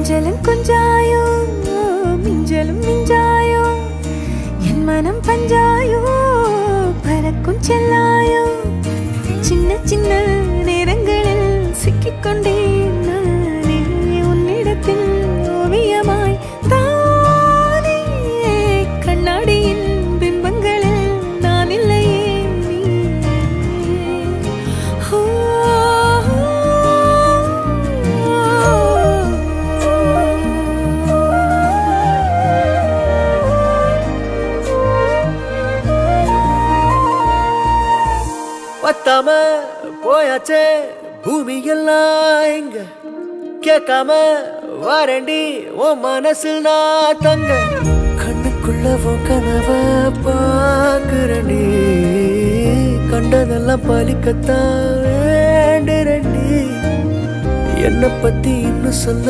கொஞ்சலும் கொஞ்சாயோ மிஞ்சலும் மிஞ்சாயோ என் மனம் பஞ்சாயோ பறக்கும் செல்லாயோ சின்ன சின்ன நேரங்களில் சிக்கிக்கொண்டேன் நானே உன்னிடத்தில் ஓவியமாய் தானே கண்ணாடியின் பிம்பங்களில் நான் இல்லையே பத்தாம போயாச்சே பூமி எல்லாம் இங்க கேட்காம வாரண்டி உன் மனசில் நான் தங்க கண்ணுக்குள்ள உன் கனவ பாக்குறண்டி கண்டதெல்லாம் பலிக்கத்தான் வேண்டுறண்டி என்னை பத்தி இன்னும் சொல்ல